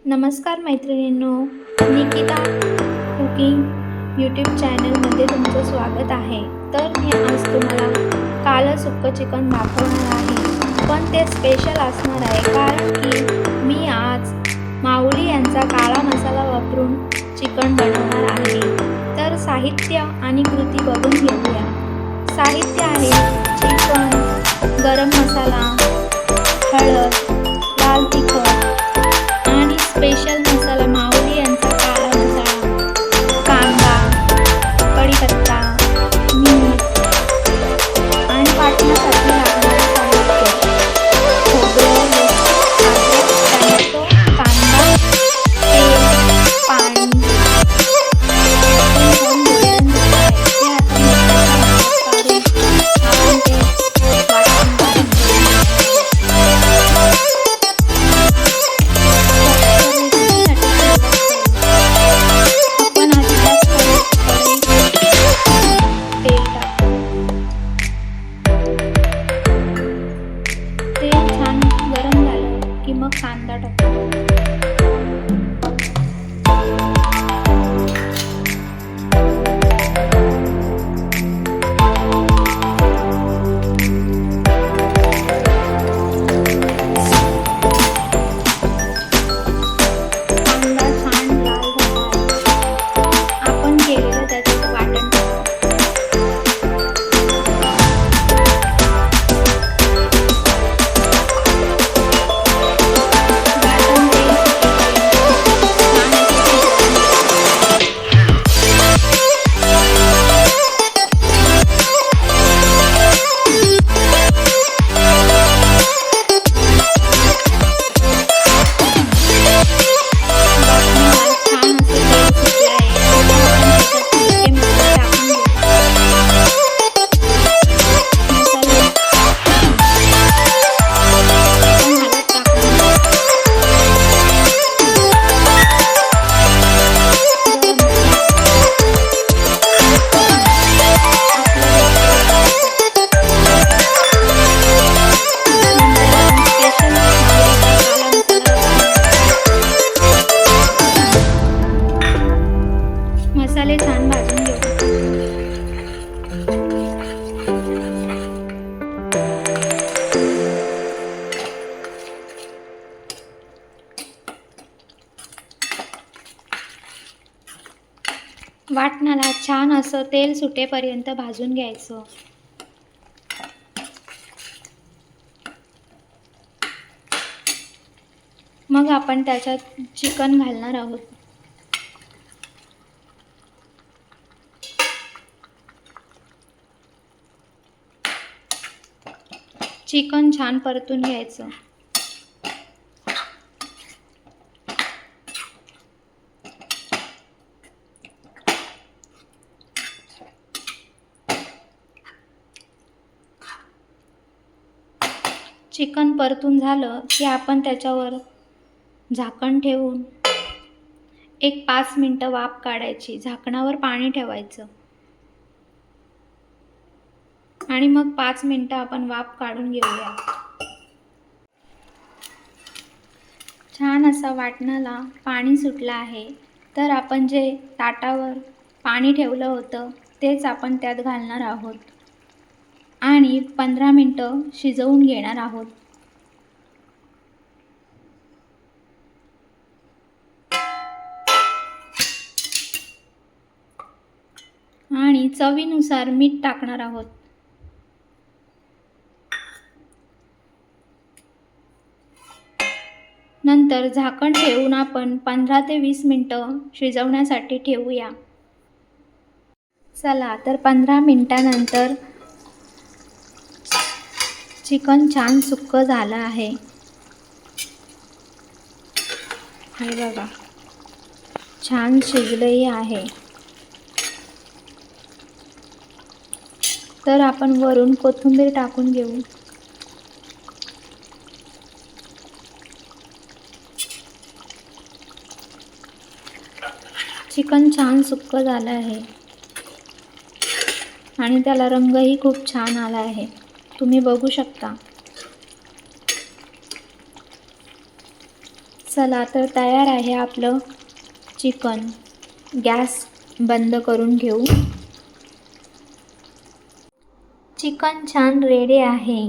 नमस्कार मैत्रिणींनो, Nikita cooking YouTube चॅनलमध्ये तुमचं स्वागत आहे. तर मी आज तुम्हाला कालं सुक्कं चिकन दाखवणार आहे, पण ते स्पेशल असणार आहे कारण की मी आज माऊली यांचा काळा मसाला वापरून चिकन बनवणार आहे. तर साहित्य आणि कृती बघून घेऊया. साहित्य आहे चिकन, गरम मसाला, हळद, लाल तिखट आणि स्पेशल मसाला माऊली यांचा काळा मसाला, कांदा, कढीपत्ता, मीठ आणि वाटण्यासाठी लागणारे साहित्य खोबरं, लसूण, अद्रक, टोमॅटो, कांदा, तेल, पाणी. तेल छान गरम झालं की मग कांदा टाकू. कांदा छान लाल झाला आहे. आपण केलेलं त्याच्यात वाटण मसाले छान भाजून घेऊ. वाटणाला छान असं तेल सुटेपर्यंत भाजून घ्यायचं. मग आपण त्याच्यात चिकन घालणार आहोत. चिकन छान परतून घ्यायचं. चिकन परतून झालं की आपण त्याच्यावर झाकण ठेवून 1-5 मिनटं वाफ काढायची. झाकणावर पाणी ठेवायचं आणि मग 5 मिनटं आपण वाफ काढून घेऊया. छान असा वाटणाला पाणी सुटलं आहे. तर आपण जे ताटावर पाणी ठेवलं होतं तेच आपण त्यात घालणार आहोत आणि 15 मिनटं शिजवून घेणार आहोत. आणि चवीनुसार मीठ टाकणार आहोत. नंतर झाकण ठेवून आपण 15 ते 20 मिनटं शिजवण्यासाठी ठेवूया. चला तर 15 मिनटानंतर चिकन छान सुक्कं झालं आहे. हे बघा, छान शिजलंही आहे. तर आपण वरून कोथिंबीर टाकून घेऊ. चिकन छान सुक्कं झालं आहे आणि त्याला रंगही खूप छान आला आहे. तुम्ही बघू शकता. चला तर तयार आहे आपलं चिकन. गॅस बंद करून घेऊ. चिकन छान रेडी आहे.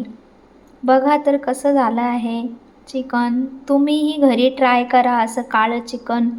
बघा तर कसं झालं आहे चिकन. तुम्हीही घरी ट्राय करा असं काळं चिकन